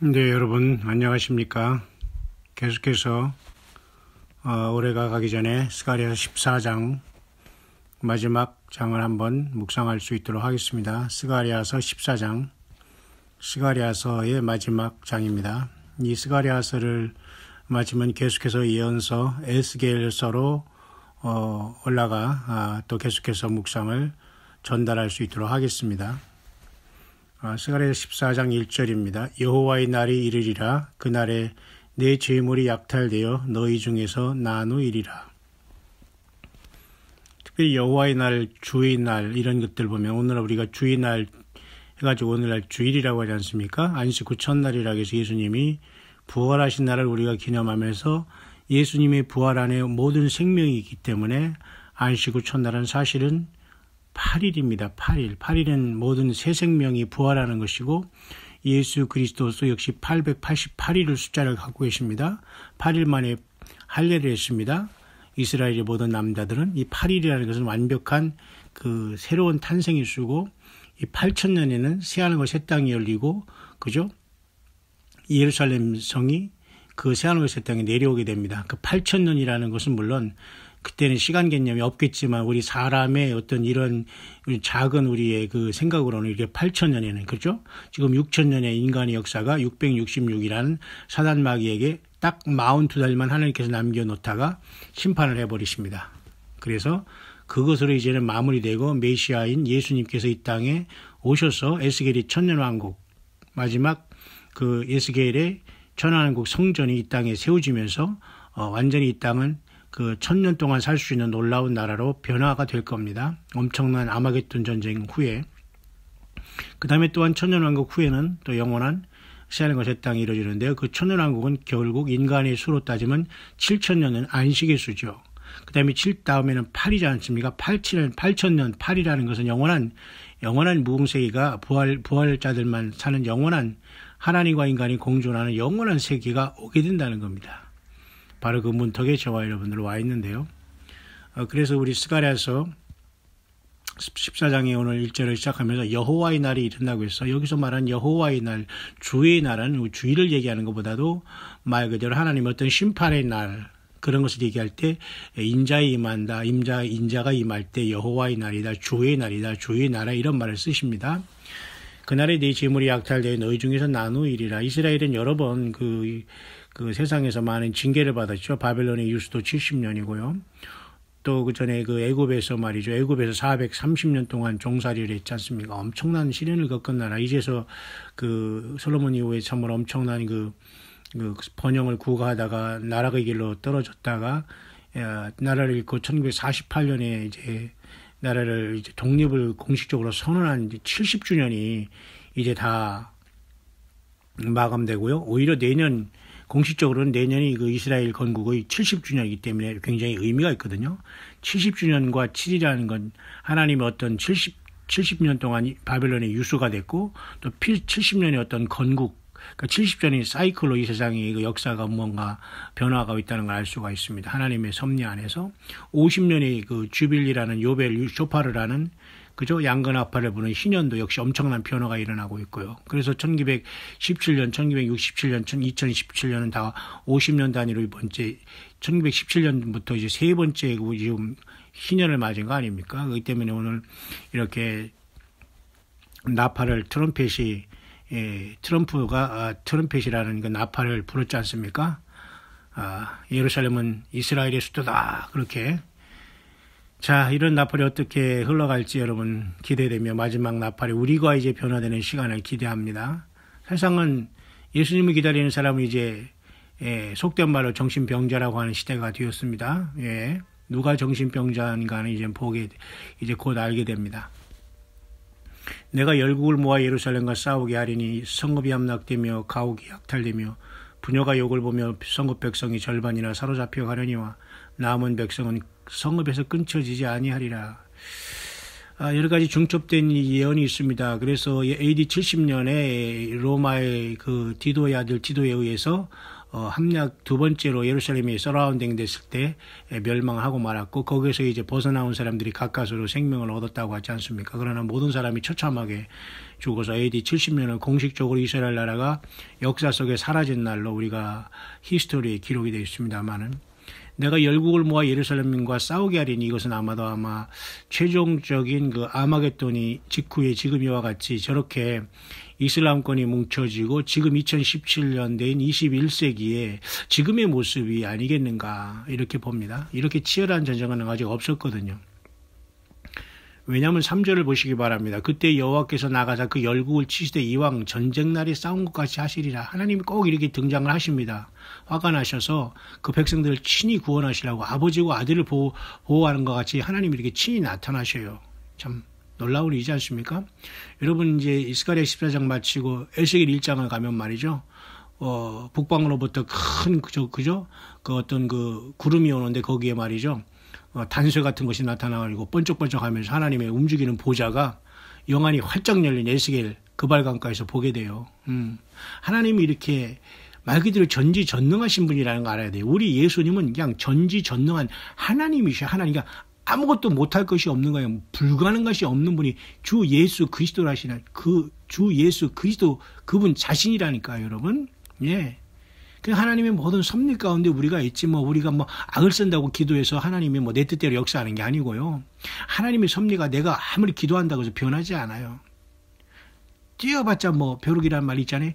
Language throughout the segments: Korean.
네, 여러분 안녕하십니까? 계속해서 올해가 가기 전에 스가랴 14장 마지막 장을 한번 묵상할 수 있도록 하겠습니다. 스가랴서 14장, 스가랴서의 마지막 장입니다. 이 스가랴서를 마치면 계속해서 예언서 에스겔서로 올라가 또 계속해서 묵상을 전달할 수 있도록 하겠습니다. 스가랴 14장 1절입니다. 여호와의 날이 이르리라. 그날에 내 죄물이 약탈되어 너희 중에서 나누이리라. 특별히 여호와의 날, 주의 날 이런 것들 보면 오늘 우리가 주의 날 해가지고 오늘날 주일이라고 하지 않습니까? 안식 후 첫날이라고 해서 예수님이 부활하신 날을 우리가 기념하면서 예수님의 부활 안에 모든 생명이 있기 때문에 안식 후 첫날은 사실은 8일입니다. 8일. 8일은 모든 새 생명이 부활하는 것이고 예수 그리스도도 역시 888일을 숫자를 갖고 계십니다. 8일 만에 할례를 했습니다. 이스라엘의 모든 남자들은 이 8일이라는 것은 완벽한 그 새로운 탄생의 수고, 이 8000년에는 새하늘과 새 땅이 열리고, 그죠? 예루살렘 성이 그 새하늘과 새 땅에 내려오게 됩니다. 그 8000년이라는 것은 물론 그때는 시간 개념이 없겠지만 우리 사람의 어떤 이런 작은 우리의 그 생각으로는 이게 8000년에는 그렇죠? 지금 6000년의 인간의 역사가 666이라는 사단 마귀에게 딱 42달만 하나님께서 남겨놓다가 심판을 해버리십니다. 그래서 그것으로 이제는 마무리되고 메시아인 예수님께서 이 땅에 오셔서 에스겔이 천년왕국 마지막 그 에스겔의 천년왕국 성전이 이 땅에 세워지면서 완전히 이 땅은 그 1000년 동안 살 수 있는 놀라운 나라로 변화가 될 겁니다. 엄청난 아마겟돈 전쟁 후에. 그 다음에 또한 천년왕국 후에는 또 영원한 새하늘과 새 땅이 이루어지는데요. 그 천년왕국은 결국 인간의 수로 따지면 7000년은 안식의 수죠. 그 다음에 7 다음에는 8이지 않습니까? 8000년 8이라는 것은 영원한 무궁세기가 부활자들만 사는 영원한 하나님과 인간이 공존하는 영원한 세계가 오게 된다는 겁니다. 바로 그 문턱에 저와 여러분들 와 있는데요. 그래서 우리 스가랴서 14장에 오늘 1절을 시작하면서 여호와의 날이 이른다고 해서 여기서 말한 여호와의 날, 주의 날은 주의를 얘기하는 것보다도 말 그대로 하나님의 어떤 심판의 날 그런 것을 얘기할 때 인자에 임한다, 인자가 임할 때 여호와의 날이다, 주의 날이다, 주의 나라 이런 말을 쓰십니다. 그날에 네 재물이 약탈되어 너희 중에서 나누이리라. 이스라엘은 여러 번 그 세상에서 많은 징계를 받았죠. 바벨론의 유수도 70년이고요. 또 그 전에 그 애굽에서 말이죠. 애굽에서 430년 동안 종살이를 했지 않습니까? 엄청난 시련을 겪은 나라. 이제서 그 솔로몬 이후에 참으로 엄청난 그 번영을 구가하다가 나라의 길로 떨어졌다가 나라를 잃고 1948년에 이제 나라를 이제 독립을 공식적으로 선언한 70주년이 이제 다 마감되고요. 오히려 공식적으로는 내년이 그 이스라엘 건국의 70주년이기 때문에 굉장히 의미가 있거든요. 70주년과 7이라는 건 하나님의 어떤 70년 동안 바벨론의 유수가 됐고 또 70년의 어떤 건국, 그러니까 70년의 사이클로 이 세상의 그 역사가 뭔가 변화가 있다는 걸 알 수가 있습니다. 하나님의 섭리 안에서 50년의 그 주빌리라는 요벨 쇼파르라는 그죠? 양근아파를 부는 희년도 역시 엄청난 변화가 일어나고 있고요. 그래서 1917년, 1967년, 2017년은 다 50년 단위로 이번째 1917년부터 이제 세 번째 지금 희년을 맞은 거 아닙니까? 그렇기 때문에 오늘 이렇게 나팔을 트럼프가 트럼펫이라는 그 나팔을 불었지 않습니까? 예루살렘은 이스라엘의 수도다. 그렇게. 자, 이런 나팔이 어떻게 흘러갈지 여러분 기대되며 마지막 나팔이 우리가 이제 변화되는 시간을 기대합니다. 세상은 예수님을 기다리는 사람은 이제 속된 말로 정신병자라고 하는 시대가 되었습니다. 누가 정신병자인가는 이제 곧 알게 됩니다. 내가 열국을 모아 예루살렘과 싸우게 하리니 성읍이 함락되며 가옥이 약탈되며 부녀가 욕을 보며 성읍 백성이 절반이나 사로잡혀 가려니와 남은 백성은 성읍에서 끊쳐지지 아니하리라. 여러 가지 중첩된 예언이 있습니다. 그래서 AD 70년에 로마의 그 디도의 아들 디도에 의해서 함락 두 번째로 예루살렘이 서라운딩 됐을 때 멸망하고 말았고, 거기에서 이제 벗어나온 사람들이 가까스로 생명을 얻었다고 하지 않습니까? 그러나 모든 사람이 처참하게 죽어서 AD 70년을 공식적으로 이스라엘 나라가 역사 속에 사라진 날로 우리가 히스토리에 기록이 되어 있습니다만은, 내가 열국을 모아 예루살렘과 싸우게 하리니 이것은 아마 최종적인 그 아마겟돈이 직후에 지금 이와 같이 저렇게 이슬람권이 뭉쳐지고 지금 2017년대인 21세기에 지금의 모습이 아니겠는가 이렇게 봅니다. 이렇게 치열한 전쟁은 아직 없었거든요. 왜냐하면 3절을 보시기 바랍니다. 그때 여호와께서 나가사 그 열국을 치시되 이왕 전쟁 날에 싸운 것 같이 하시리라. 하나님이 꼭 이렇게 등장을 하십니다. 화가 나셔서 그 백성들을 친히 구원하시라고 아버지와 아들을 보호하는 것 같이 하나님이 이렇게 친히 나타나셔요. 참 놀라운 일이지 않습니까? 여러분 이제 스가랴 14장 마치고 에스겔 1장을 가면 말이죠. 북방으로부터 큰 그 어떤 그 구름이 오는데 거기에 말이죠. 단쇠 같은 것이 나타나가지고 번쩍번쩍하면서 하나님의 움직이는 보좌가 영안이 활짝 열린 에스겔 그발강가에서 보게 돼요. 하나님이 이렇게 말 그대로 전지전능하신 분이라는 거 알아야 돼요. 우리 예수님은 그냥 전지전능한 하나님이셔. 하나님이 아무것도 못할 것이 없는 거예요. 불가능한 것이 없는 분이 주 예수 그리스도라시는 그 주 예수 그리스도 그분 자신이라니까요, 여러분. 예. 그 하나님의 모든 섭리 가운데 우리가 있지 우리가 악을 쓴다고 기도해서 하나님이 내 뜻대로 역사하는 게 아니고요. 하나님의 섭리가 내가 아무리 기도한다고 해서 변하지 않아요. 뛰어봤자 벼룩이라는 말 있잖아요.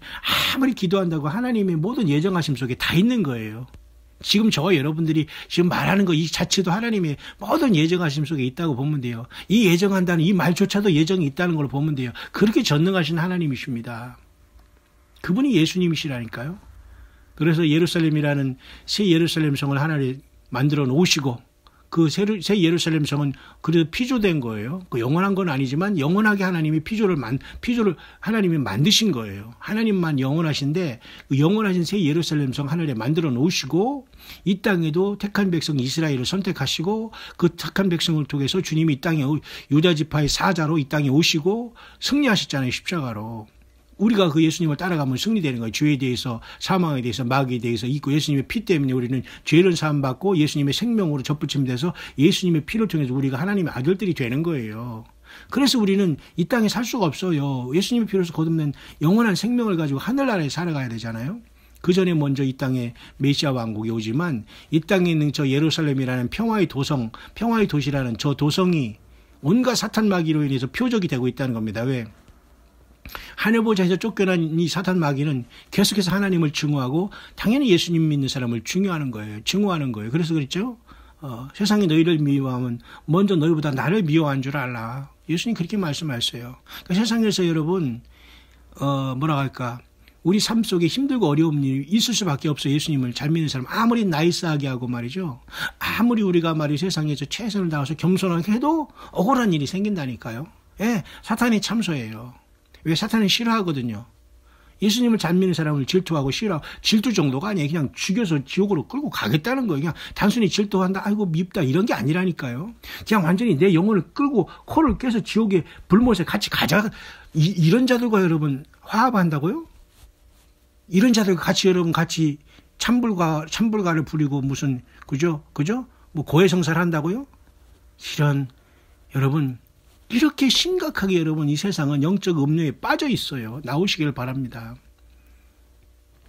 아무리 기도한다고 하나님의 모든 예정하심 속에 다 있는 거예요. 지금 저와 여러분들이 지금 말하는 거 이 자체도 하나님의 모든 예정하심 속에 있다고 보면 돼요. 이 예정한다는 이 말조차도 예정이 있다는 걸 보면 돼요. 그렇게 전능하신 하나님이십니다. 그분이 예수님이시라니까요. 그래서 예루살렘이라는 새 예루살렘 성을 하나님 만들어 놓으시고 그 새 예루살렘 성은 그래도 피조된 거예요. 그 영원한 건 아니지만 영원하게 하나님이 피조를 하나님이 만드신 거예요. 하나님만 영원하신데 그 영원하신 새 예루살렘 성 하늘에 만들어 놓으시고 이 땅에도 택한 백성 이스라엘을 선택하시고 그 택한 백성을 통해서 주님이 이 땅에 유다 지파의 사자로 이 땅에 오시고 승리하셨잖아요. 십자가로. 우리가 그 예수님을 따라가면 승리되는 거예요. 죄에 대해서, 사망에 대해서, 마귀에 대해서 있고 예수님의 피 때문에 우리는 죄를 사함받고 예수님의 생명으로 접붙임돼서 예수님의 피를 통해서 우리가 하나님의 아들들이 되는 거예요. 그래서 우리는 이 땅에 살 수가 없어요. 예수님의 피로서 거듭낸 영원한 생명을 가지고 하늘나라에 살아가야 되잖아요. 그 전에 먼저 이 땅에 메시아 왕국이 오지만 이 땅에 있는 저 예루살렘이라는 평화의 도성, 평화의 도시라는 저 도성이 온갖 사탄 마귀로 인해서 표적이 되고 있다는 겁니다. 왜? 하늘보좌에서 쫓겨난 이 사탄 마귀는 계속해서 하나님을 증오하고 당연히 예수님 믿는 사람을 증오하는 거예요. 그래서 그랬죠. 세상이 너희를 미워하면 먼저 너희보다 나를 미워한 줄 알라. 예수님 그렇게 말씀하셨어요. 그러니까 세상에서 여러분 우리 삶 속에 힘들고 어려운 일이 있을 수밖에 없어요. 예수님을 잘 믿는 사람 아무리 나이스하게 하고 말이죠. 아무리 우리가 세상에서 최선을 다해서 겸손하게 해도 억울한 일이 생긴다니까요. 예, 사탄이 참소해요. 왜? 사탄은 싫어하거든요. 예수님을 잘 믿는 사람을 질투하고 싫어하고 질투 정도가 아니에요. 그냥 죽여서 지옥으로 끌고 가겠다는 거예요. 그냥 단순히 질투한다, 아이고 밉다 이런 게 아니라니까요. 그냥 완전히 내 영혼을 끌고 코를 깨서 지옥의 불못에 같이 가자. 이런 자들과 여러분 화합한다고요? 이런 자들과 같이 참불가를 부리고 무슨 그죠? 고해성사를 한다고요? 이런 여러분. 이렇게 심각하게 여러분 이 세상은 영적 음료에 빠져 있어요. 나오시길 바랍니다.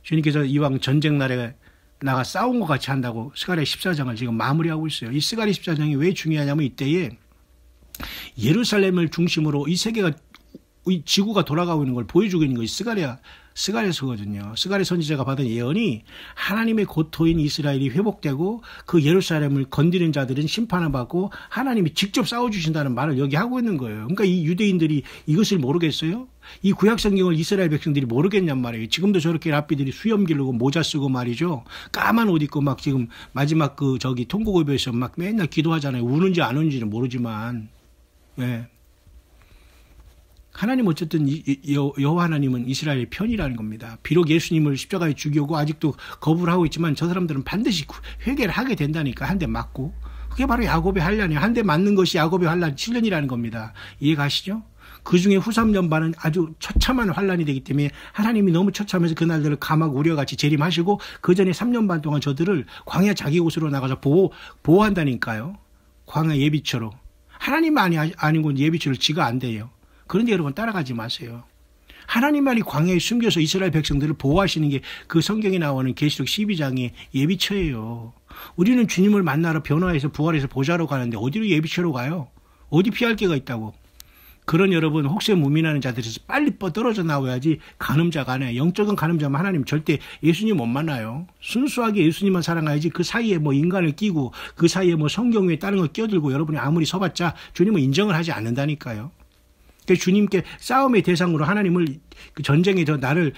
주님께서 이왕 전쟁 날에 나가 싸운 것 같이 한다고 스가랴 14장을 지금 마무리하고 있어요. 이 스가랴 14장이 왜 중요하냐면 이때에 예루살렘을 중심으로 이 세계가 이 지구가 돌아가고 있는 걸 보여주고 있는 것이 스가랴서거든요. 스가랴 선지자가 받은 예언이 하나님의 고토인 이스라엘이 회복되고 그 예루살렘을 건드린 자들은 심판을 받고 하나님이 직접 싸워주신다는 말을 여기 하고 있는 거예요. 그러니까 이 유대인들이 이것을 모르겠어요? 이 구약성경을 이스라엘 백성들이 모르겠냔 말이에요. 지금도 저렇게 랍비들이 수염 기르고 모자 쓰고 말이죠. 까만 옷 입고 막 지금 마지막 통곡의배에서 막 맨날 기도하잖아요. 우는지 안 우는지는 모르지만. 예. 하나님 어쨌든 여호와 하나님은 이스라엘의 편이라는 겁니다. 비록 예수님을 십자가에 죽이고 아직도 거부를 하고 있지만 저 사람들은 반드시 회개를 하게 된다니까. 한 대 맞고. 그게 바로 야곱의 환란이에요. 한 대 맞는 것이 야곱의 환란 7년이라는 겁니다. 이해 가시죠? 그중에 후 3년반은 아주 처참한 환란이 되기 때문에 하나님이 너무 처참해서 그날들을 감하고 우려같이 재림하시고 그 전에 3년 반 동안 저들을 광야 자기 곳으로 나가서 보호한다니까요. 광야 예비처로. 하나님만이 아니고 예비처를 지가 안 돼요. 그런데 여러분 따라가지 마세요. 하나님만이 광야에 숨겨서 이스라엘 백성들을 보호하시는 게 그 성경에 나오는 계시록 12장의 예비처예요. 우리는 주님을 만나러 변화해서 부활해서 보좌로 가는데 어디로 예비처로 가요? 어디 피할 게가 있다고. 그런 여러분 혹세 무민하는 자들에서 빨리 떨어져 나와야지 간음자가 아니에요. 영적인 간음자면 하나님 절대 예수님 못 만나요. 순수하게 예수님만 사랑해야지 그 사이에 뭐 인간을 끼고 그 사이에 뭐 성경 외에 다른 걸 끼어들고 여러분이 아무리 서봤자 주님은 인정을 하지 않는다니까요. 그러니까 주님께 싸움의 대상으로 하나님을 그 전쟁에서 나를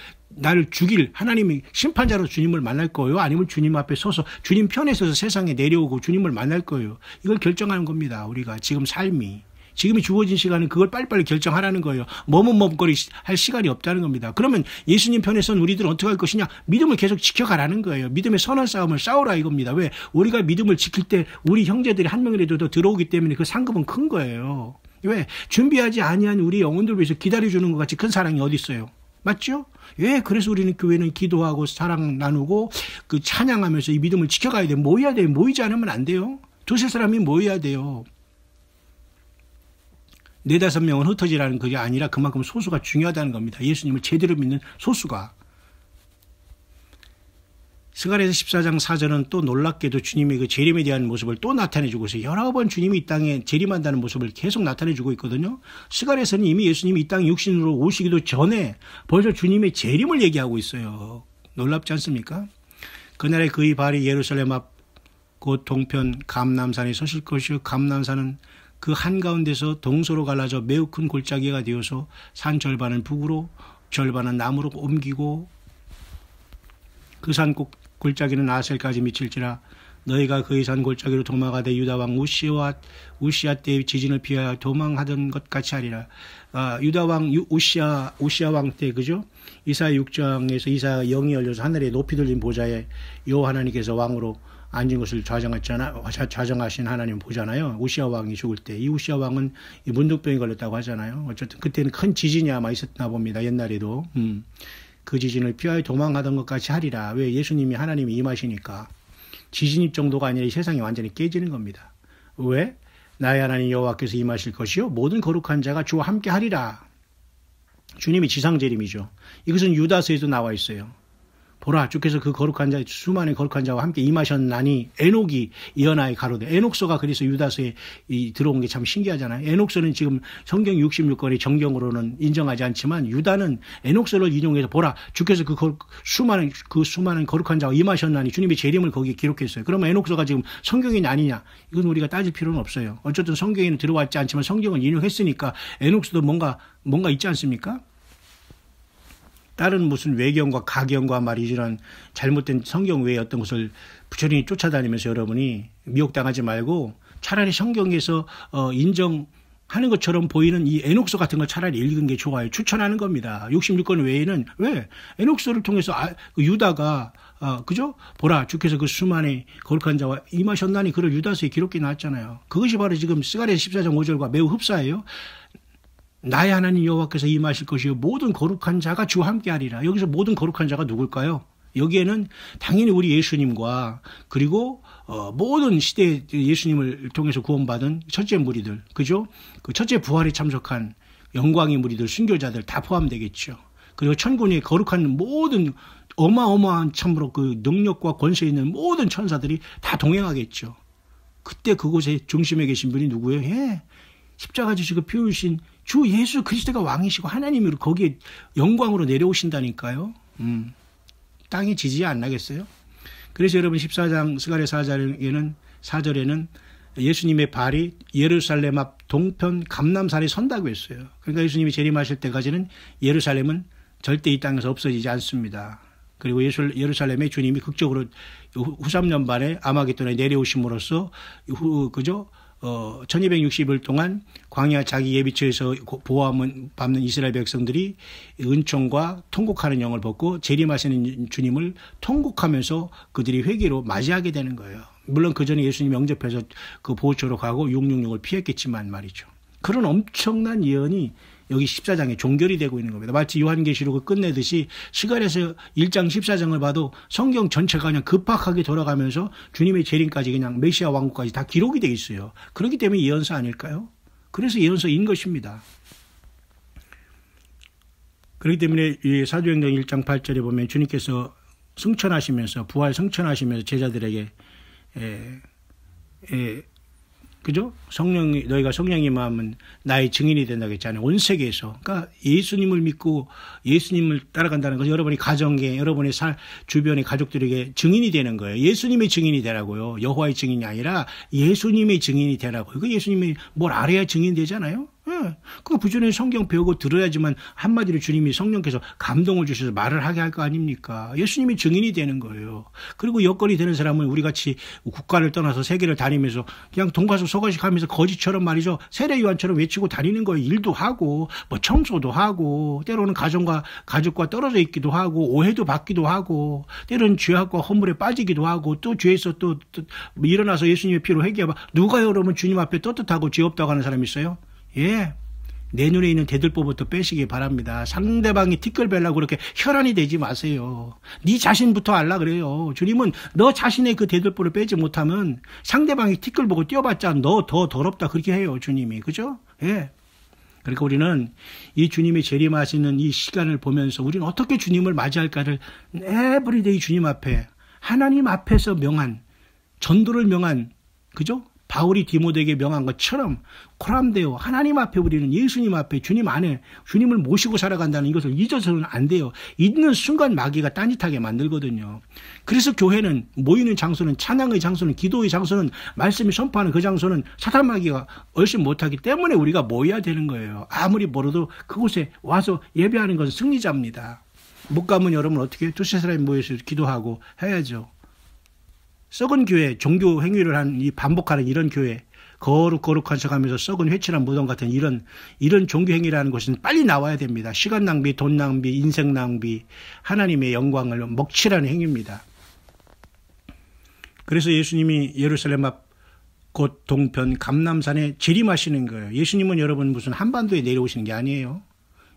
죽일 하나님이 심판자로 주님을 만날 거예요. 아니면 주님 앞에 서서 주님 편에 서서 세상에 내려오고 주님을 만날 거예요. 이걸 결정하는 겁니다. 우리가 지금 삶이. 지금이 주어진 시간은 그걸 빨리빨리 결정하라는 거예요. 머뭇머뭇거리 할 시간이 없다는 겁니다. 그러면 예수님 편에 선 우리들은 어떻게 할 것이냐? 믿음을 계속 지켜가라는 거예요. 믿음의 선한 싸움을 싸우라 이겁니다. 왜? 우리가 믿음을 지킬 때 우리 형제들이 한 명이라도 더 들어오기 때문에 그 상급은 큰 거예요. 왜? 준비하지 아니한 우리 영혼들 위해서 기다려주는 것 같이 큰 사랑이 어디 있어요? 맞죠? 왜? 그래서 우리는 교회는 기도하고 사랑 나누고 그 찬양하면서 이 믿음을 지켜가야 돼요. 모여야 돼요. 모이지 않으면 안 돼요. 두세 사람이 모여야 돼요. 4-5명은 흩어지라는 그게 아니라 그만큼 소수가 중요하다는 겁니다. 예수님을 제대로 믿는 소수가. 스가랴서 14장 4절은 또 놀랍게도 주님의 그 재림에 대한 모습을 또 나타내주고 있어요. 여러 번 주님이 이 땅에 재림한다는 모습을 계속 나타내주고 있거든요. 스가랴서는 이미 예수님이 이 땅에 육신으로 오시기도 전에 벌써 주님의 재림을 얘기하고 있어요. 놀랍지 않습니까? 그날에 그의 발이 예루살렘 앞 곧 동편 감람산에 서실 것이요 감람산은 그 한가운데서 동서로 갈라져 매우 큰 골짜기가 되어서 산 절반은 북으로 절반은 남으로 옮기고 그 산 골짜기는 아셀까지 미칠지라 너희가 그의 산 골짜기로 도망하되 유다왕 우시아 때의 지진을 피하여 도망하던 것 같이 하리라. 유다왕 우시아 왕 때 그죠? 이사야 6장에서 이사야 영이 열려서 하늘에 높이 들린 보좌에 여호와 하나님께서 왕으로 앉은 것을 좌정하신 하나님 보잖아요. 우시아 왕이 죽을 때. 이 우시아 왕은 문둥병이 걸렸다고 하잖아요. 어쨌든 그때는 큰 지진이 아마 있었나 봅니다. 옛날에도. 그 지진을 피하여 도망하던 것 같이 하리라. 왜? 예수님이 하나님이 임하시니까. 지진입 정도가 아니라 이 세상이 완전히 깨지는 겁니다. 왜? 나의 하나님 여호와께서 임하실 것이요 모든 거룩한 자가 주와 함께 하리라. 주님이 지상재림이죠. 이것은 유다서에도 나와 있어요. 보라 주께서 그 거룩한 자 수많은 거룩한 자와 함께 임하셨나니 에녹이 이어나의 가로되 에녹서가 그래서 유다서에 들어온 게 참 신기하잖아요. 에녹서는 지금 성경 66권의 정경으로는 인정하지 않지만 유다는 에녹서를 인용해서 보라 주께서 그 수많은 거룩한 자와 임하셨나니 주님의 재림을 거기에 기록했어요. 그러면 에녹서가 지금 성경이 아니냐? 이건 우리가 따질 필요는 없어요. 어쨌든 성경에는 들어왔지 않지만 성경을 인용했으니까 에녹서도 뭔가 있지 않습니까? 다른 무슨 외경과 가경과 말이 이런 잘못된 성경 외의 어떤 것을 부처님이 쫓아다니면서 여러분이 미혹당하지 말고 차라리 성경에서 인정하는 것처럼 보이는 이 에녹서 같은 걸 차라리 읽은 게 좋아요. 추천하는 겁니다. 66권 외에는 왜? 에녹서를 통해서 유다가 그죠? 보라 주께서 그 수많은 거룩한 자와 임하셨나니 그를 유다서에 기록해 놨잖아요. 그것이 바로 지금 스가랴서 14장 5절과 매우 흡사해요. 나의 하나님 여호와께서 임하실 것이요 모든 거룩한 자가 주와 함께하리라. 여기서 모든 거룩한 자가 누굴까요? 여기에는 당연히 우리 예수님과 그리고 모든 시대에 예수님을 통해서 구원받은 첫째 무리들, 그죠? 그 첫째 부활에 참석한 영광의 무리들, 순교자들 다 포함되겠죠. 그리고 천군의 거룩한 모든 어마어마한 참으로 그 능력과 권세 있는 모든 천사들이 다 동행하겠죠. 그때 그곳에 중심에 계신 분이 누구예요? 예. 십자가 지시고 피 흘리신 주 예수 그리스도가 왕이시고 하나님이 거기에 영광으로 내려오신다니까요. 땅이 지지 안 나겠어요? 그래서 여러분 14장 스가랴 4절에는 예수님의 발이 예루살렘 앞 동편 감람산에 선다고 했어요. 그러니까 예수님이 재림하실 때까지는 예루살렘은 절대 이 땅에서 없어지지 않습니다. 그리고 예루살렘에 주님이 극적으로 후 3년 반에 아마겟돈에 내려오심으로써 그죠? 1260일 동안 광야 자기 예비처에서 보호함을 받는 이스라엘 백성들이 은총과 통곡하는 영을 벗고 재림하시는 주님을 통곡하면서 그들이 회개로 맞이하게 되는 거예요. 물론 그 전에 예수님이 영접해서 그 보호처로 가고 666을 피했겠지만 말이죠. 그런 엄청난 예언이 여기 14장에 종결이 되고 있는 겁니다. 마치 요한계시록을 끝내듯이 시간에서 1장 14장을 봐도 성경 전체가 그냥 급박하게 돌아가면서 주님의 재림까지 그냥 메시아 왕국까지 다 기록이 되어 있어요. 그렇기 때문에 예언서 아닐까요? 그래서 예언서인 것입니다. 그렇기 때문에 사도행전 1장 8절에 보면 주님께서 승천하시면서 부활 승천하시면서 제자들에게 그죠? 너희가 성령이 마음은 나의 증인이 된다고 했잖아요. 온 세계에서. 그러니까 예수님을 믿고 예수님을 따라간다는 것은 여러분이 가정에, 여러분의 주변의 가족들에게 증인이 되는 거예요. 예수님의 증인이 되라고요. 여호와의 증인이 아니라 예수님의 증인이 되라고요. 그 예수님이 뭘 알아야 증인 되잖아요. 예. 그 부지런히 성경 배우고 들어야지만 한마디로 주님이 성령께서 감동을 주셔서 말을 하게 할 거 아닙니까? 예수님이 증인이 되는 거예요. 그리고 여건이 되는 사람은 우리같이 국가를 떠나서 세계를 다니면서 그냥 돈가스 소가식 하면서 거지처럼 말이죠. 세례요한처럼 외치고 다니는 거예요. 일도 하고 뭐 청소도 하고 때로는 가족과 떨어져 있기도 하고 오해도 받기도 하고 때로는 죄악과 허물에 빠지기도 하고 또 죄에서 또 일어나서 예수님의 피로 회개하고 누가 여러분 주님 앞에 떳떳하고 죄 없다고 하는 사람이 있어요? 예. 내 눈에 있는 대들보부터 빼시기 바랍니다. 상대방이 티끌벨라고 그렇게 혈안이 되지 마세요. 네 자신부터 알라 그래요. 주님은 너 자신의 그 대들보를 빼지 못하면 상대방이 티끌 보고 뛰어봤자 너 더 더럽다 그렇게 해요. 주님이. 그죠? 예. 그러니까 우리는 이 주님의 재림하시는 이 시간을 보면서 우리는 어떻게 주님을 맞이할까를 에브리데이 주님 앞에 하나님 앞에서 명한 전도를 명한 그죠? 바울이 디모데에게 명한 것처럼 코람데오 하나님 앞에 우리는 예수님 앞에 주님 안에 주님을 모시고 살아간다는 이것을 잊어서는 안 돼요. 잊는 순간 마귀가 딴짓하게 만들거든요. 그래서 교회는 모이는 장소는 찬양의 장소는 기도의 장소는 말씀이 선포하는 그 장소는 사탄 마귀가 얼씬 못하기 때문에 우리가 모여야 되는 거예요. 아무리 멀어도 그곳에 와서 예배하는 것은 승리자입니다. 못 가면 여러분 어떻게 두세 사람이 모여서 기도하고 해야죠. 썩은 교회, 종교 행위를 반복하는 이런 교회, 거룩한 척하면서 썩은 회칠한 무덤 같은 이런 종교 행위라는 것은 빨리 나와야 됩니다. 시간 낭비, 돈 낭비, 인생 낭비, 하나님의 영광을 먹칠하는 행위입니다. 그래서 예수님이 예루살렘 앞 곧 동편 감람산에 재림하시는 거예요. 예수님은 여러분 무슨 한반도에 내려오시는 게 아니에요.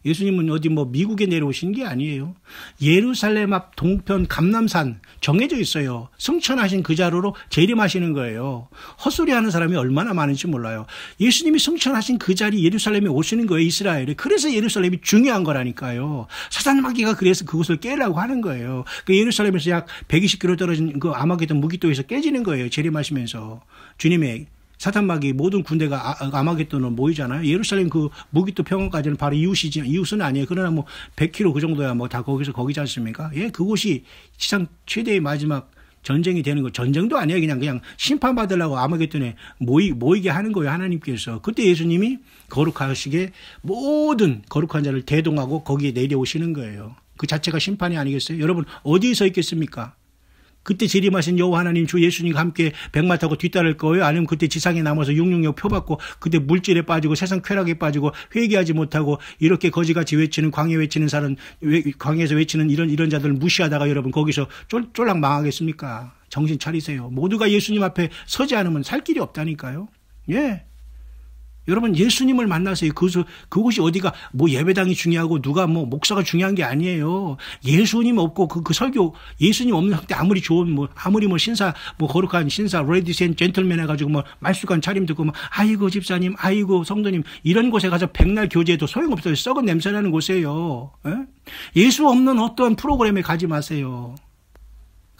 예수님은 어디 미국에 내려오신 게 아니에요. 예루살렘 앞 동편 감람산 정해져 있어요. 승천하신 그 자리로 재림하시는 거예요. 헛소리하는 사람이 얼마나 많은지 몰라요. 예수님이 승천하신 그 자리 예루살렘에 오시는 거예요. 이스라엘에. 그래서 예루살렘이 중요한 거라니까요. 사단 마귀가 그래서 그곳을 깨려고 하는 거예요. 그 예루살렘에서 약 120km 떨어진 그 아마겟돈 무기토에서 깨지는 거예요. 재림하시면서 주님의 사탄 마귀 모든 군대가 아마겟돈으로 모이잖아요. 예루살렘 그 무기토 평원까지는 바로 이웃은 아니에요. 그러나 100km 그 정도야 다 거기지 않습니까? 예, 그곳이 지상 최대의 마지막 전쟁이 되는 거. 전쟁도 아니에요. 그냥 심판받으려고 아마겟돈에 모이게 하는 거예요. 하나님께서. 그때 예수님이 거룩하시게 모든 거룩한 자를 대동하고 거기에 내려오시는 거예요. 그 자체가 심판이 아니겠어요? 여러분 어디에 서 있겠습니까? 그때 재림하신 여호와 하나님 주 예수님과 함께 백마 타고 뒤따를 거예요? 아니면 그때 지상에 남아서 666 표받고 그때 물질에 빠지고 세상 쾌락에 빠지고 회개하지 못하고 이렇게 거지같이 외치는 광야 외치는 사람 광야에서 외치는 이런 자들을 무시하다가 여러분 거기서 쫄락 망하겠습니까? 정신 차리세요. 모두가 예수님 앞에 서지 않으면 살 길이 없다니까요. 예. 여러분 예수님을 만나세요. 그곳이 어디가 예배당이 중요하고 누가 목사가 중요한 게 아니에요. 예수님 없고 그 설교 예수님 없는 학대 아무리 좋은 아무리 신사 거룩한 신사 레디스 앤 젠틀맨 해가지고 말쑥한 차림 듣고 아이고 집사님 아이고 성도님 이런 곳에 가서 백날 교제해도 소용없어요. 썩은 냄새나는 곳이에요. 에? 예수 없는 어떠한 프로그램에 가지 마세요.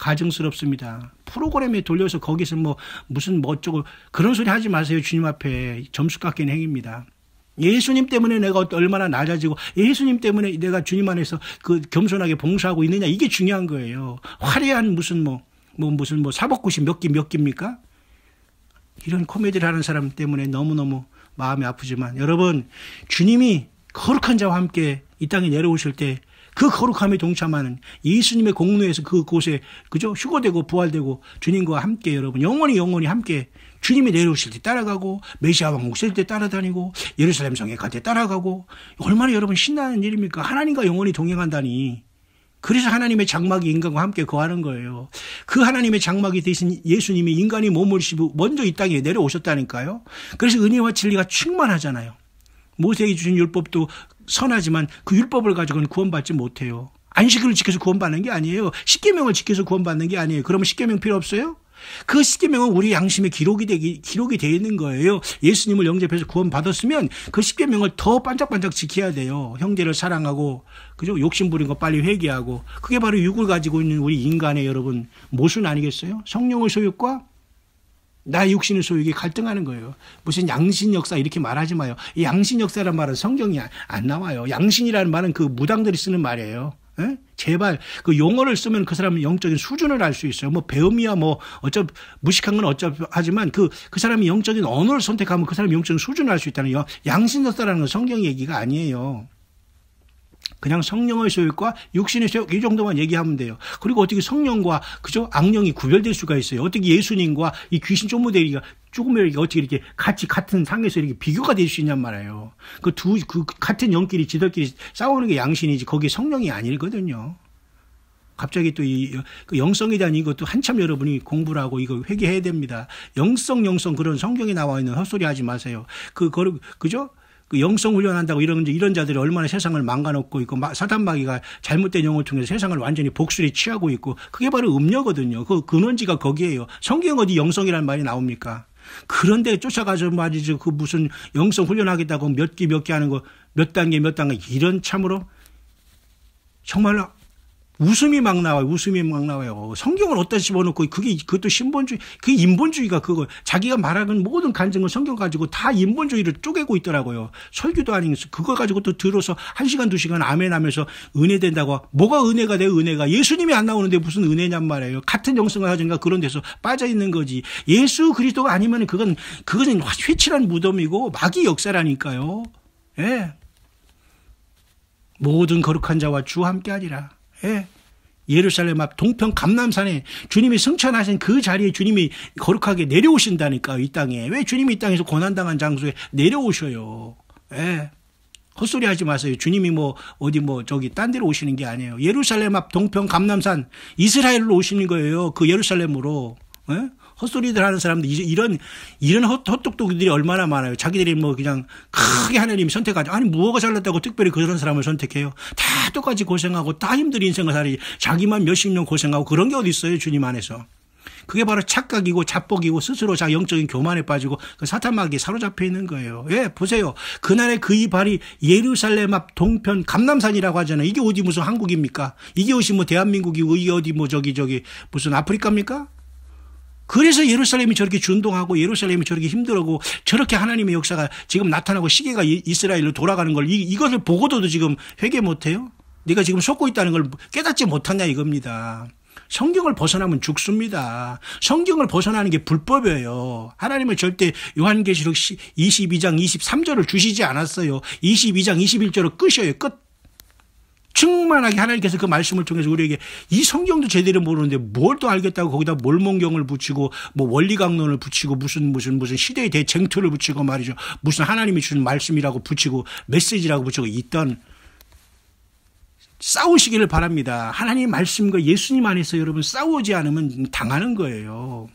가증스럽습니다. 프로그램에 돌려서 거기서 무슨 어쩌고 그런 소리 하지 마세요. 주님 앞에 점수 깎이는 행위입니다. 예수님 때문에 내가 얼마나 낮아지고 예수님 때문에 내가 주님 안에서 그 겸손하게 봉사하고 있느냐 이게 중요한 거예요. 화려한 무슨 사법고시 몇 개입니까? 이런 코미디를 하는 사람 때문에 너무너무 마음이 아프지만 여러분 주님이 거룩한 자와 함께 이 땅에 내려오실 때 그 거룩함에 동참하는 예수님의 공로에서 그곳에 그죠 휴거되고 부활되고 주님과 함께 여러분 영원히 함께 주님이 내려오실 때 따라가고 메시아 왕국 셀 때 따라다니고 예루살렘 성에 갈 때 따라가고 얼마나 여러분 신나는 일입니까? 하나님과 영원히 동행한다니. 그래서 하나님의 장막이 인간과 함께 거하는 거예요. 그 하나님의 장막이 되신 예수님이 인간이 몸을 씹고 먼저 이 땅에 내려오셨다니까요. 그래서 은혜와 진리가 충만하잖아요. 모세에게 주신 율법도 선하지만 그 율법을 가지고는 구원받지 못해요. 안식일을 지켜서 구원받는 게 아니에요. 십계명을 지켜서 구원받는 게 아니에요. 그러면 십계명 필요 없어요? 그 십계명은 우리 양심에 기록이 되어 있는 거예요. 예수님을 영접해서 구원받았으면 그 십계명을 더 반짝반짝 지켜야 돼요. 형제를 사랑하고, 그죠? 욕심 부린 거 빨리 회개하고. 그게 바로 육을 가지고 있는 우리 인간의 여러분 모순 아니겠어요? 성령의 소욕과 나의 육신의 소욕이 갈등하는 거예요. 무슨 양신 역사 이렇게 말하지 마요. 이 양신 역사라는 말은 성경이 안 나와요. 양신이라는 말은 그 무당들이 쓰는 말이에요. 에? 제발 그 용어를 쓰면 그 사람의 영적인 수준을 알 수 있어요. 뭐 배움이야 뭐 무식한 건 하지만 그 사람이 영적인 언어를 선택하면 그 사람의 영적인 수준을 알 수 있다는 양신 역사라는 건 성경 얘기가 아니에요. 그냥 성령의 소욕과 육신의 소욕 이 정도만 얘기하면 돼요. 그리고 어떻게 성령과 그죠? 악령이 구별될 수가 있어요. 어떻게 예수님과 이 귀신 쫓모대기가 조금이라도 어떻게 이렇게 같은 상에서 이렇게 비교가 될 수 있냔 말이에요. 그 같은 영끼리 지들끼리 싸우는 게 양신이지 거기에 성령이 아니거든요. 갑자기 또 그 영성에 대한 이것도 한참 여러분이 공부를 하고 이거 회개해야 됩니다. 영성 그런 성경에 나와 있는 헛소리 하지 마세요. 그죠? 그 영성 훈련한다고 이런 자들이 얼마나 세상을 망가놓고 있고 사단 마귀가 잘못된 영을 통해서 세상을 완전히 복술에 취하고 있고 그게 바로 음녀거든요. 그 근원지가 거기에요. 성경 어디 영성이라는 말이 나옵니까? 그런데 쫓아가서 말이죠. 그 무슨 영성 훈련하겠다고 몇 개 하는 거 몇 단계 이런 참으로 정말 웃음이 막 나와요. 성경을 어디다 집어넣고 그것도 신본주의, 그게 인본주의가 그거 자기가 말하는 모든 간증을 성경 가지고 다 인본주의를 쪼개고 있더라고요. 설교도 아니면서 그거 가지고 또 들어서 1시간 2시간 아멘하면서 은혜 된다고. 뭐가 은혜가 돼 은혜가. 예수님이 안 나오는데 무슨 은혜냔 말이에요. 같은 영성을 가진가 그런 데서 빠져 있는 거지. 예수 그리스도가 아니면 그건 회칠한 무덤이고 마귀 역사라니까요. 예. 모든 거룩한 자와 주와 함께하리라. 예. 예루살렘 앞 동편 감람산에 주님이 승천하신 그 자리에 주님이 거룩하게 내려오신다니까 이 땅에. 왜 주님이 이 땅에서 고난당한 장소에 내려오셔요. 예. 헛소리 하지 마세요. 주님이 딴 데로 오시는 게 아니에요. 예루살렘 앞 동편 감람산 이스라엘로 오시는 거예요. 그 예루살렘으로. 예? 헛소리들 하는 사람들 이런 헛똑똑이들이 얼마나 많아요. 자기들이 그냥 크게 하나님이 선택하죠. 아니 뭐가 잘났다고 특별히 그런 사람을 선택해요. 다 똑같이 고생하고 다 힘든 인생을 살이 자기만 몇십 년 고생하고 그런 게 어디 있어요. 주님 안에서. 그게 바로 착각이고 자뻑이고 스스로 자 영적인 교만에 빠지고 그 사탄 마귀에 사로잡혀 있는 거예요. 예, 보세요. 그날의 그 이 발이 예루살렘 앞 동편 감람산이라고 하잖아요. 이게 어디 무슨 한국입니까? 이게 어디 대한민국이고 이게 어디 무슨 아프리카입니까? 그래서 예루살렘이 저렇게 준동하고 예루살렘이 저렇게 힘들고 저렇게 하나님의 역사가 지금 나타나고 시계가 이스라엘로 돌아가는 걸 이것을 보고도 지금 회개 못해요? 네가 지금 속고 있다는 걸 깨닫지 못하냐 이겁니다. 성경을 벗어나면 죽습니다. 성경을 벗어나는 게 불법이에요. 하나님은 절대 요한계시록 22장 23절을 주시지 않았어요. 22장 21절을 끄셔요. 끝. 충만하게 하나님께서 그 말씀을 통해서 우리에게 이 성경도 제대로 모르는데 뭘 또 알겠다고 거기다 몰몬경을 붙이고 원리강론을 붙이고 무슨 시대의 대쟁투를 붙이고 말이죠. 무슨 하나님이 주신 말씀이라고 붙이고 메시지라고 붙이고 있던 싸우시기를 바랍니다. 하나님 말씀과 예수님 안에서 여러분 싸우지 않으면 당하는 거예요.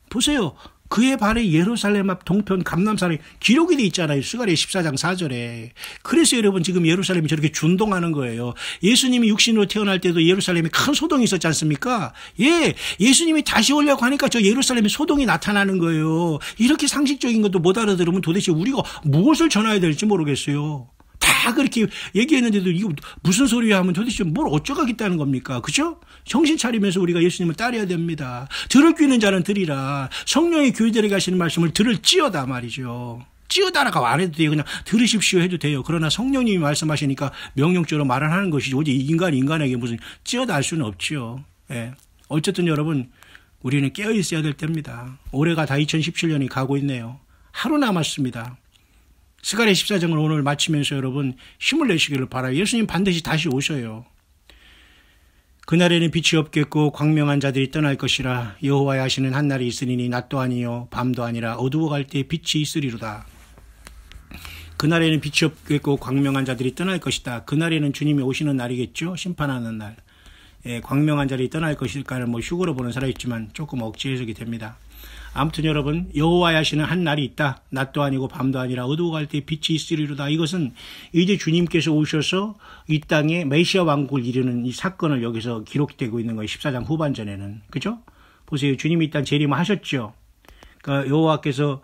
보세요. 그의 발에 예루살렘 앞 동편 감람산에 기록이 돼 있잖아요. 스가랴 14장 4절에. 그래서 여러분 지금 예루살렘이 저렇게 준동하는 거예요. 예수님이 육신으로 태어날 때도 예루살렘에 큰 소동이 있었지 않습니까? 예, 예수님이 다시 오려고 하니까 저 예루살렘에 소동이 나타나는 거예요. 이렇게 상식적인 것도 못 알아들으면 도대체 우리가 무엇을 전해야 될지 모르겠어요. 다 그렇게 얘기했는데도 이거 무슨 소리야 하면 도대체 뭘 어쩌겠다는 겁니까? 그죠? 정신 차리면서 우리가 예수님을 따라야 됩니다. 들을 귀는 자는 들으라. 성령의 교회들에게 하시는 말씀을 들을지어다 말이죠. 찌어다라고 안 해도 돼요. 그냥 들으십시오 해도 돼요. 그러나 성령님이 말씀하시니까 명령적으로 말을 하는 것이지 오직 인간에게 무슨 찌어다 할 수는 없지요. 예. 어쨌든 여러분 우리는 깨어 있어야 될 때입니다. 올해가 다 2017년이 가고 있네요. 하루 남았습니다. 스가랴 14장을 오늘 마치면서 여러분 힘을 내시기를 바라요. 예수님 반드시 다시 오셔요. 그날에는 빛이 없겠고 광명한 자들이 떠날 것이라. 여호와의 하시는 한날이 있으리니 낮도 아니요 밤도 아니라 어두워갈 때 빛이 있으리로다. 그날에는 빛이 없겠고 광명한 자들이 떠날 것이다. 그날에는 주님이 오시는 날이겠죠. 심판하는 날. 예, 광명한 자들이 떠날 것일까를 휴거로 보는 사람이 있지만 조금 억지 해석이 됩니다. 아무튼 여러분, 여호와의 하시는 한 날이 있다. 낮도 아니고 밤도 아니라 어두워갈 때 빛이 있으리로다. 이것은 이제 주님께서 오셔서 이 땅에 메시아 왕국을 이루는 이 사건을 여기서 기록되고 있는 거예요. 14장 후반전에는. 그죠? 보세요. 주님이 이 땅 재림하셨죠. 그러니까 여호와께서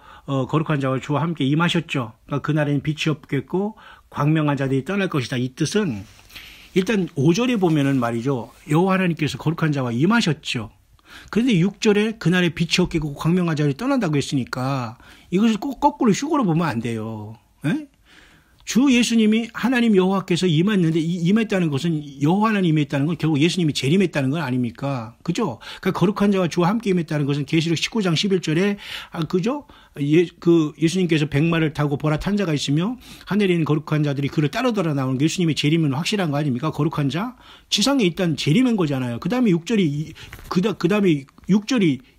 거룩한 자와 주와 함께 임하셨죠. 그러니까 그날에는 빛이 없겠고 광명한 자들이 떠날 것이다. 이 뜻은 일단 5절에 보면은 말이죠. 여호와 하나님께서 거룩한 자와 임하셨죠. 그런데 6절에 그날에 빛이 없겠고 광명한 자들이 떠난다고 했으니까 이것을 꼭 거꾸로 휴거로 보면 안 돼요. 에? 주 예수님이 하나님 여호와께서 임했는데 임했다는 것은 여호와 하나님 임했다는 건 결국 예수님이 재림했다는 건 아닙니까? 그죠? 그러니까 거룩한 자와 주와 함께 임했다는 것은 계시록 19장 11절에 그죠? 예수님께서 백마를 타고 보라 탄 자가 있으며 하늘에 있는 거룩한 자들이 그를 따르더라 나오는 예수님이 재림은 확실한 거 아닙니까? 거룩한 자 지상에 일단 재림한 거잖아요. 그다음에 6절이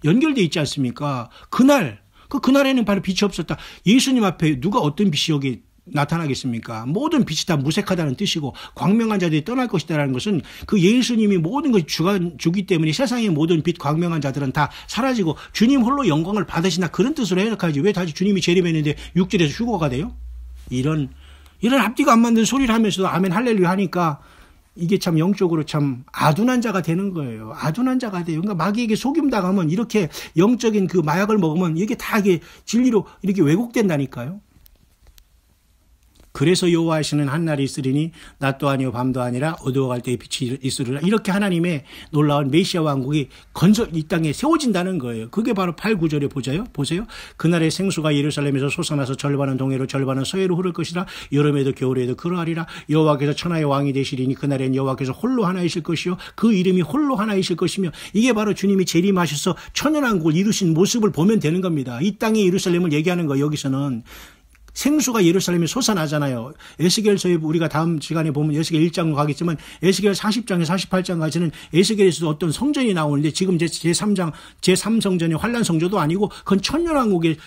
연결돼 있지 않습니까? 그날에는 바로 빛이 없었다. 예수님 앞에 누가 어떤 빛이 여기 나타나겠습니까? 모든 빛이 다 무색하다는 뜻이고 광명한 자들이 떠날 것이다라는 것은 그 예수님이 모든 것이 주기 때문에 세상의 모든 빛 광명한 자들은 다 사라지고 주님 홀로 영광을 받으신다 그런 뜻으로 해석하지 왜 다시 주님이 재림했는데 6절에서 휴거가 돼요? 이런 앞뒤가 안 맞는 소리를 하면서도 아멘 할렐루야 하니까 이게 참 영적으로 참 아둔한 자가 되는 거예요. 아둔한 자가 돼요. 그러니까 마귀에게 속임당하면 이렇게 영적인 그 마약을 먹으면 이게 다 이게 진리로 이렇게 왜곡된다니까요. 그래서 여호와시는 한 날이 있으리니 낮도 아니요 밤도 아니라 어두워갈 때의 빛이 있으리라. 이렇게 하나님의 놀라운 메시아 왕국이 이 땅에 세워진다는 거예요. 그게 바로 8, 9절에 보세요. 그날의 생수가 예루살렘에서 솟아나서 절반은 동해로 절반은 서해로 흐를 것이라. 여름에도 겨울에도 그러하리라. 여호와께서 천하의 왕이 되시리니 그날엔 여호와께서 홀로 하나이실 것이요 그 이름이 홀로 하나이실 것이며 이게 바로 주님이 재림하셔서 천연왕국을 이루신 모습을 보면 되는 겁니다. 이 땅의 예루살렘을 얘기하는 거예요. 여기서는. 생수가 예루살렘에 솟아나잖아요. 에스겔서에 우리가 다음 시간에 보면 에스겔 1장으로 가겠지만 에스겔 40장에 48장까지는 에스겔에서도 어떤 성전이 나오는데 지금 제3장 제3성전이 환란 성전도 아니고 그건 천년왕국의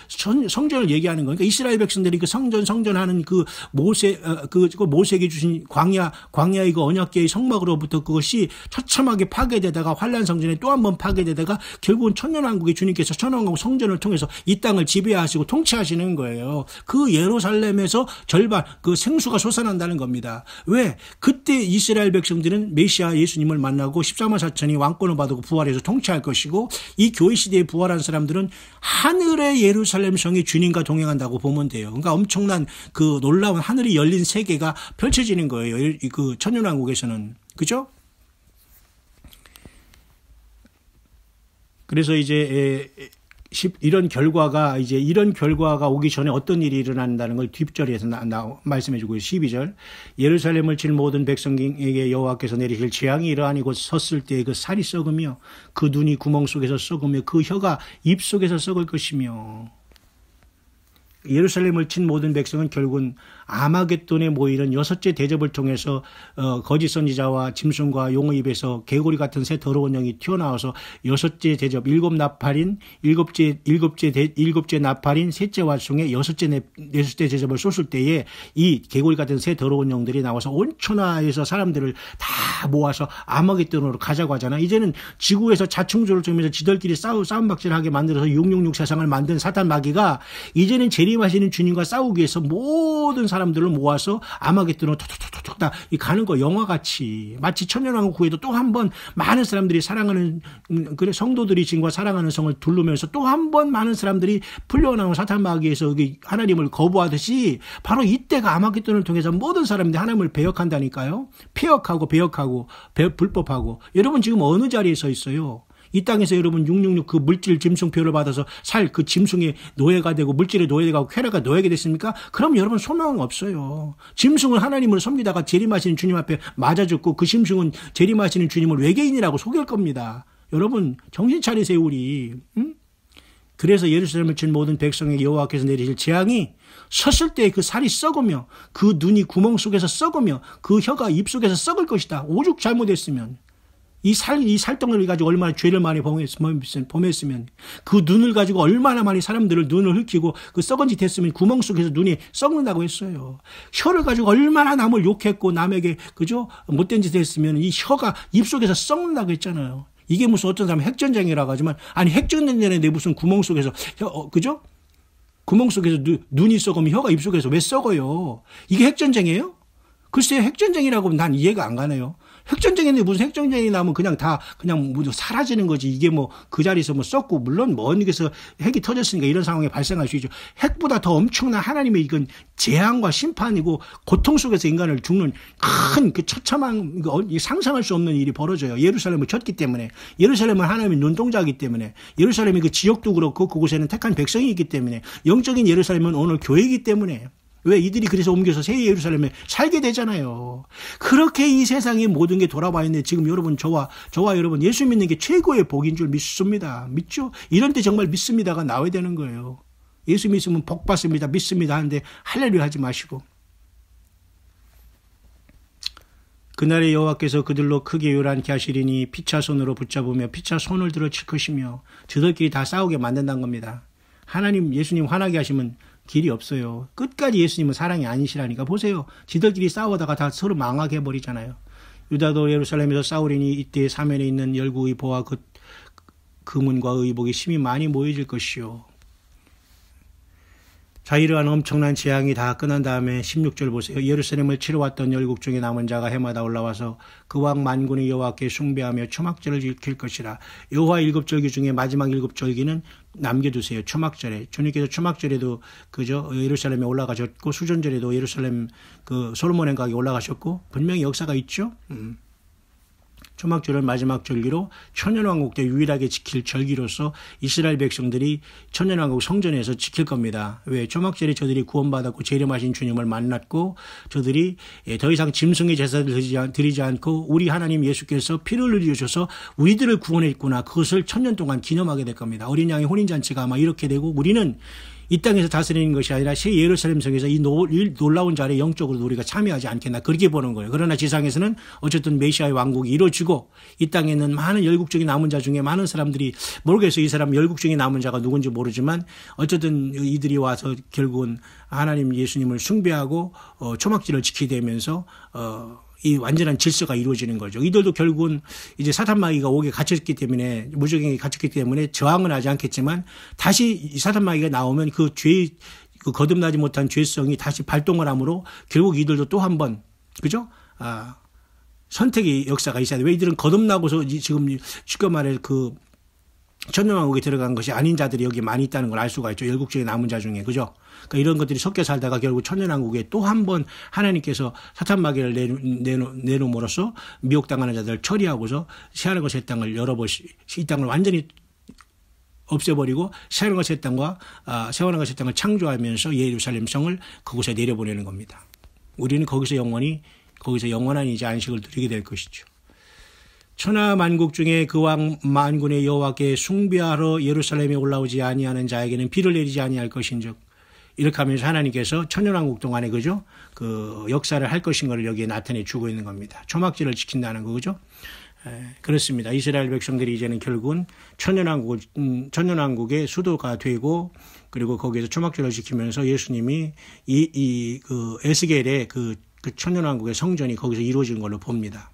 성전을 얘기하는 거니까 이스라엘 백성들이 그 성전하는 그 모세에게 주신 광야의 그 언약궤의 성막으로부터 그것이 처참하게 파괴되다가 환란 성전에 또 한 번 파괴되다가 결국은 천년왕국의 주님께서 천년왕국 성전을 통해서 이 땅을 지배하시고 통치하시는 거예요. 그 예루살렘에서 절반 그 생수가 솟아난다는 겁니다. 왜? 그때 이스라엘 백성들은 메시아 예수님을 만나고 14만 4천이 왕권을 받고 부활해서 통치할 것이고 이 교회 시대에 부활한 사람들은 하늘의 예루살렘 성의 주님과 동행한다고 보면 돼요. 그러니까 엄청난 그 놀라운 하늘이 열린 세계가 펼쳐지는 거예요. 그 천년왕국에서는. 그죠? 그래서 이제 이런 결과가 오기 전에 어떤 일이 일어난다는 걸 뒷절에서 말씀해주고요. 12절 예루살렘을 칠 모든 백성에게 여호와께서 내리실 재앙이 이러하니 곧 섰을 때 그 살이 썩으며 그 눈이 구멍 속에서 썩으며 그 혀가 입 속에서 썩을 것이며 예루살렘을 친 모든 백성은 결국은 아마겟돈에 모이는 여섯째 대접을 통해서 거짓 선지자와 짐승과 용의 입에서 개구리 같은 새 더러운 영이 튀어나와서 여섯째 대접 일곱째 나팔인 셋째 활송에 여섯째 대접을 쏟을 때에 이 개구리 같은 새 더러운 영들이 나와서 온 천하에서 사람들을 다 모아서 아마겟돈으로 가자고 하잖아. 이제는 지구에서 자충수를 통해서 지들끼리 싸움박질하게 만들어서 666 세상을 만든 사탄 마귀가 이제는 재림하시는 주님과 싸우기 위해서 모든 사람들을 모아서 아마겟돈으로 톡톡톡톡 다 가는 거 영화같이 마치 천년왕국 후에도 또 한 번 많은 사람들이 사랑하는 그래 성도들이 진과 사랑하는 성을 두르면서 또 한 번 많은 사람들이 풀려나온 사탄 마귀에서 하나님을 거부하듯이 바로 이때가 아마겟돈을 통해서 모든 사람들이 하나님을 배역한다니까요. 폐역하고 배역하고 불법하고 여러분 지금 어느 자리에 서 있어요? 이 땅에서 여러분 666 그 물질 짐승표를 받아서 살 그 짐승의 노예가 되고 물질의 노예가 되고 쾌락가 노예가 됐습니까? 그럼 여러분 소망 없어요. 짐승을 하나님으로 섬기다가 재림하시는 주님 앞에 맞아 죽고 그 짐승은 재림하시는 주님을 외계인이라고 속일 겁니다. 여러분 정신 차리세요 우리. 응? 그래서 예루살렘을 친 모든 백성에게 여호와께서 내리실 재앙이 섰을 때 그 살이 썩으며 그 눈이 구멍 속에서 썩으며 그 혀가 입 속에서 썩을 것이다. 오죽 잘못했으면. 이 살덩이를 가지고 얼마나 죄를 많이 범했으면 그 눈을 가지고 얼마나 많이 사람들을 눈을 흘키고 그 썩은 짓 했으면 구멍 속에서 눈이 썩는다고 했어요. 혀를 가지고 얼마나 남을 욕했고 남에게 그죠 못된 짓 했으면 이 혀가 입속에서 썩는다고 했잖아요. 이게 무슨 어떤 사람은 핵전쟁이라고 하지만 아니 핵전쟁인데 무슨 구멍 속에서 그죠? 구멍 속에서 눈이 썩으면 혀가 입속에서 왜 썩어요? 이게 핵전쟁이에요? 글쎄요, 핵전쟁이라고 하면 난 이해가 안 가네요. 핵전쟁인데 무슨 핵전쟁이 나면 그냥 다 그냥 모두 사라지는 거지. 이게 뭐 그 자리에서 뭐 썩고 물론 먼 곳에서 핵이 터졌으니까 이런 상황이 발생할 수 있죠. 핵보다 더 엄청난 하나님의 이건 재앙과 심판이고 고통 속에서 인간을 죽는 큰 그 처참한 상상할 수 없는 일이 벌어져요. 예루살렘을 쳤기 때문에 예루살렘은 하나님의 눈동자이기 때문에 예루살렘의 그 지역도 그렇고 그곳에는 택한 백성이 있기 때문에 영적인 예루살렘은 오늘 교회이기 때문에 왜 이들이 그래서 옮겨서 새 예루살렘에 살게 되잖아요. 그렇게 이 세상의 모든 게 돌아와 있는데 지금 여러분 저와 여러분 예수 믿는 게 최고의 복인 줄 믿습니다. 믿죠? 이런 때 정말 믿습니다가 나와야 되는 거예요. 예수 믿으면 복 받습니다. 믿습니다 하는데 할렐루야 하지 마시고. 그날에 여호와께서 그들로 크게 요란케 하시리니 피차 손으로 붙잡으며 피차 손을 들어 칠 것이며 저들끼리 다 싸우게 만든다는 겁니다. 하나님 예수님 화나게 하시면 길이 없어요. 끝까지 예수님은 사랑이 아니시라니까. 보세요. 지들끼리 싸우다가 다 서로 망하게 해버리잖아요. 유다도 예루살렘에서 싸우리니 이때 사면에 있는 열국의 보화 금은과 의복이 심히 많이 모여질 것이요. 자, 이러한 엄청난 재앙이 다 끝난 다음에 16절 보세요. 예루살렘을 치러 왔던 열국 중에 남은 자가 해마다 올라와서 그 왕 만군의 여호와께 숭배하며 초막절을 지킬 것이라. 여호와 7절기 중에 마지막 7절기는 남겨두세요. 초막절에. 주님께서 초막절에도 그저 예루살렘에 올라가셨고 수전절에도 예루살렘 그 솔로몬 행각에 올라가셨고 분명히 역사가 있죠. 초막절은 마지막 절기로 천년왕국 때 유일하게 지킬 절기로서 이스라엘 백성들이 천년왕국 성전에서 지킬 겁니다. 왜? 초막절에 저들이 구원받았고 재림하신 주님을 만났고 저들이 더 이상 짐승의 제사를 드리지 않고 우리 하나님 예수께서 피를 흘리셔서 우리들을 구원했구나. 그것을 천년 동안 기념하게 될 겁니다. 어린 양의 혼인잔치가 아마 이렇게 되고 우리는 이 땅에서 다스리는 것이 아니라 새 예루살렘 성에서 이 놀라운 자리에 영적으로도 우리가 참여하지 않겠나 그렇게 보는 거예요. 그러나 지상에서는 어쨌든 메시아의 왕국이 이루어지고 이 땅에 있는 많은 열국 중에 남은 자 중에 많은 사람들이 모르겠어요. 이 사람 열국 중에 남은 자가 누군지 모르지만 어쨌든 이들이 와서 결국은 하나님 예수님을 숭배하고 초막절을 지키게 되면서 이 완전한 질서가 이루어지는 거죠. 이들도 결국은 이제 사탄마귀가 옥에 갇혔기 때문에 무적행에 갇혔기 때문에 저항은 하지 않겠지만 다시 이 사탄마귀가 나오면 그 거듭나지 못한 죄성이 다시 발동을 하므로 결국 이들도 또 한 번 그죠? 선택의 역사가 있어야 돼. 왜 이들은 거듭나고서 지금 쉽게 말해 그 천년왕국에 들어간 것이 아닌 자들이 여기 많이 있다는 걸 알 수가 있죠. 열국 중에 남은 자 중에 그죠? 그러니까 이런 것들이 섞여 살다가 결국 천년왕국에 또 한 번 하나님께서 사탄마귀를 내놓음으로써 미혹당하는 자들을 처리하고서 새하늘과 새 땅을 이 땅을 완전히 없애버리고 새하늘과 새 땅과 새하늘과 새 땅을 창조하면서 예루살렘 성을 그곳에 내려보내는 겁니다. 우리는 거기서 영원한 이제 안식을 누리게 될 것이죠. 천하 만국 중에 그 왕 만군의 여호와께 숭배하러 예루살렘에 올라오지 아니하는 자에게는 비를 내리지 아니할 것인즉 이렇게 하면서 하나님께서 천년왕국 동안에 그죠 그 역사를 할 것인 것을 여기에 나타내 주고 있는 겁니다. 초막절을 지킨다는 거죠. 그렇습니다. 이스라엘 백성들이 이제는 결국은 천년왕국의 수도가 되고 그리고 거기에서 초막절을 지키면서 예수님이 그 에스겔의 그 천년왕국의 성전이 거기서 이루어진 걸로 봅니다.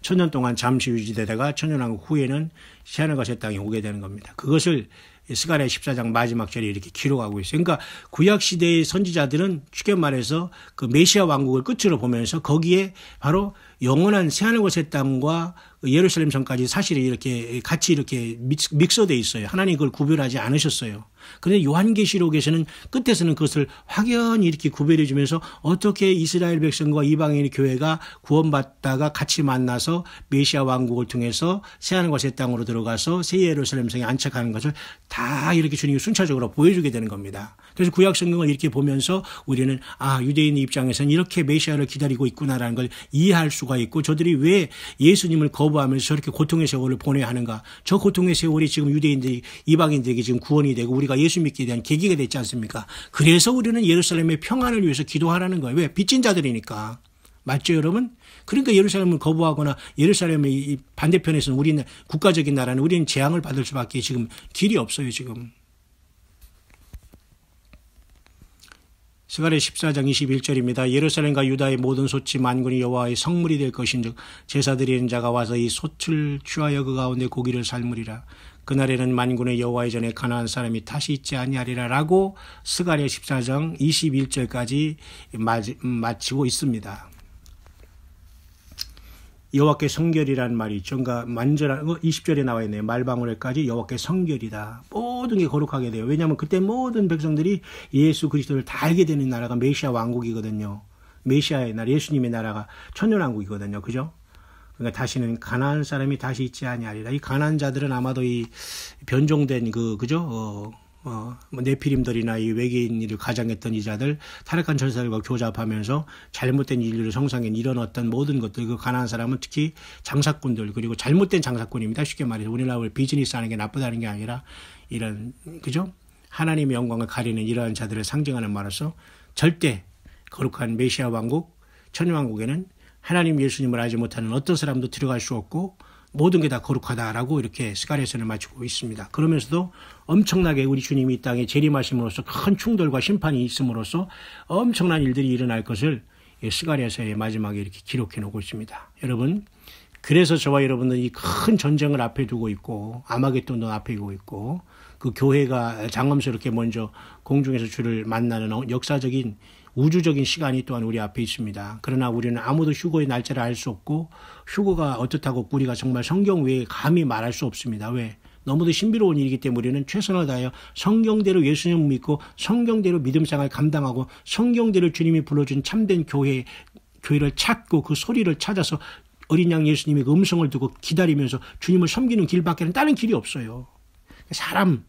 천년 동안 잠시 유지되다가 천년왕국 후에는 새하늘과 새 땅이 오게 되는 겁니다. 그것을 스가랴 14장 마지막 절에 이렇게 기록하고 있어요. 그러니까 구약시대의 선지자들은 쉽게 말해서 그 메시아 왕국을 끝으로 보면서 거기에 바로 영원한 새하늘과 새 땅과 예루살렘 성까지 사실이 이렇게 같이 이렇게 믹서되어 있어요. 하나님이 그걸 구별하지 않으셨어요. 그런데 요한계시록에서는 끝에서는 그것을 확연히 이렇게 구별해 주면서 어떻게 이스라엘 백성과 이방인의 교회가 구원받다가 같이 만나서 메시아 왕국을 통해서 새하늘과 새 땅으로 들어가서 새 예루살렘 성에 안착하는 것을 다 이렇게 주님이 순차적으로 보여주게 되는 겁니다. 그래서 구약 성경을 이렇게 보면서 우리는 유대인 입장에서는 이렇게 메시아를 기다리고 있구나라는 걸 이해할 수가 있고 저들이 왜 예수님을 거부하면서 저렇게 고통의 세월을 보내야 하는가. 저 고통의 세월이 지금 유대인들이 이방인들에게 지금 구원이 되고 우리가 예수 믿기에 대한 계기가 됐지 않습니까? 그래서 우리는 예루살렘의 평안을 위해서 기도하라는 거예요. 왜? 빚진 자들이니까. 맞죠, 여러분? 그러니까 예루살렘을 거부하거나 예루살렘의 반대편에서는 우리는 국가적인 나라는 우리는 재앙을 받을 수밖에 지금 길이 없어요, 지금. 스가랴 14장 21절입니다. 예루살렘과 유다의 모든 솥이 만군의 여호와의 성물이 될 것인즉 제사 드리는 자가 와서 이 솥을 취하여 그 가운데 고기를 삶으리라. 그날에는 만군의 여호와의 전에 가나안 사람이 다시 있지 아니하리라 라고 스가랴 14장 21절까지 마치고 있습니다. 여호와께 성결이라는 말이 있죠. 그러니까 완전한 20절에 나와 있네요. 말방울에까지 여호와께 성결이다. 모든 게 거룩하게 돼요. 왜냐하면 그때 모든 백성들이 예수 그리스도를 다 알게 되는 나라가 메시아 왕국이거든요. 메시아의 나라, 예수님의 나라가 천년왕국이거든요. 그죠? 그러니까 다시는 가나안 사람이 다시 있지 아니하리라. 이 가나안 자들은 아마도 이 변종된 그죠? 네피림들이나 이 외계인을 가장했던 이 자들, 타락한 전사들과 교잡하면서 잘못된 인류를 성상에 일어났던 모든 것들, 그 가난한 사람은 특히 장사꾼들, 그리고 잘못된 장사꾼입니다. 쉽게 말해서 우리나라 비즈니스 하는 게 나쁘다는 게 아니라 이런, 그죠? 하나님의 영광을 가리는 이러한 자들을 상징하는 말로서 절대 거룩한 메시아 왕국, 천년왕국에는 하나님 예수님을 알지 못하는 어떤 사람도 들어갈 수 없고 모든 게 다 거룩하다라고 이렇게 스가랴서를 마치고 있습니다. 그러면서도 엄청나게 우리 주님이 이 땅에 재림하심으로써 큰 충돌과 심판이 있음으로써 엄청난 일들이 일어날 것을 스가랴서의 마지막에 이렇게 기록해 놓고 있습니다. 여러분, 그래서 저와 여러분은 이 큰 전쟁을 앞에 두고 있고 아마겟돈도 앞에 두고 있고 그 교회가 장엄스럽게 먼저 공중에서 주를 만나는 역사적인 우주적인 시간이 또한 우리 앞에 있습니다. 그러나 우리는 아무도 휴거의 날짜를 알 수 없고 휴거가 어떻다고 우리가 정말 성경 외에 감히 말할 수 없습니다. 왜? 너무도 신비로운 일이기 때문에 우리는 최선을 다하여 성경대로 예수님을 믿고 성경대로 믿음생활을 감당하고 성경대로 주님이 불러준 참된 교회를 찾고 그 소리를 찾아서 어린 양 예수님의 음성을 두고 기다리면서 주님을 섬기는 길밖에는 다른 길이 없어요. 사람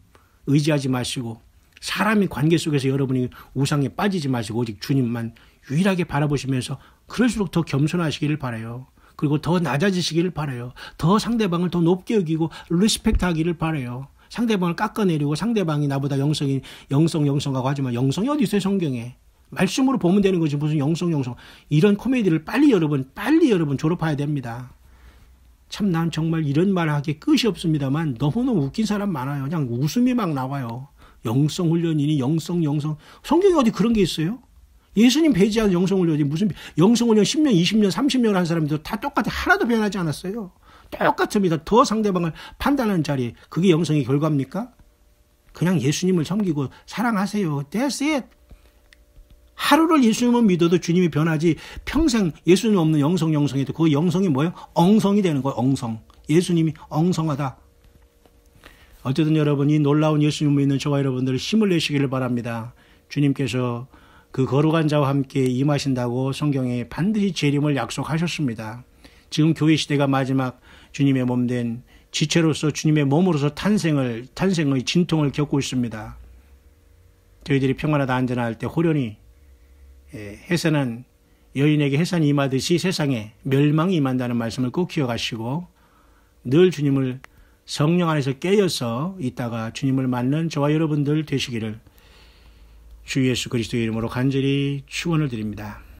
의지하지 마시고 사람의 관계 속에서 여러분이 우상에 빠지지 마시고 오직 주님만 유일하게 바라보시면서 그럴수록 더 겸손하시기를 바라요. 그리고 더 낮아지시기를 바라요. 더 상대방을 더 높게 여기고 리스펙트 하기를 바라요. 상대방을 깎아내리고 상대방이 나보다 영성하고 하지만 영성이 어디 있어요 성경에. 말씀으로 보면 되는 거지 무슨 영성. 이런 코미디를 빨리 여러분 졸업해야 됩니다. 참 난 정말 이런 말 하기에 끝이 없습니다만 너무너무 웃긴 사람 많아요. 그냥 웃음이 막 나와요. 영성훈련이니 영성. 성경에 어디 그런 게 있어요? 예수님 배제한 영성훈련이 무슨 영성훈련 10년, 20년, 30년 한 사람들 다 똑같아. 하나도 변하지 않았어요. 똑같습니다. 더 상대방을 판단하는 자리. 그게 영성의 결과입니까? 그냥 예수님을 섬기고 사랑하세요. That's it. 하루를 예수님을 믿어도 주님이 변하지 평생 예수님 없는 영성해도 그 영성이 뭐예요? 엉성이 되는 거예요. 엉성. 예수님이 엉성하다. 어쨌든 여러분 이 놀라운 예수님을 믿는 저와 여러분들 힘을 내시기를 바랍니다. 주님께서 그 거룩한 자와 함께 임하신다고 성경에 반드시 재림을 약속하셨습니다. 지금 교회 시대가 마지막 주님의 몸된 지체로서 주님의 몸으로서 탄생의 진통을 겪고 있습니다. 저희들이 평안하다 안전할 때 호련히 해산한 여인에게 해산이 임하듯이 세상에 멸망이 임한다는 말씀을 꼭 기억하시고 늘 주님을 성령 안에서 깨어서 있다가 주님을 만난 저와 여러분들 되시기를 주 예수 그리스도의 이름으로 간절히 축원을 드립니다.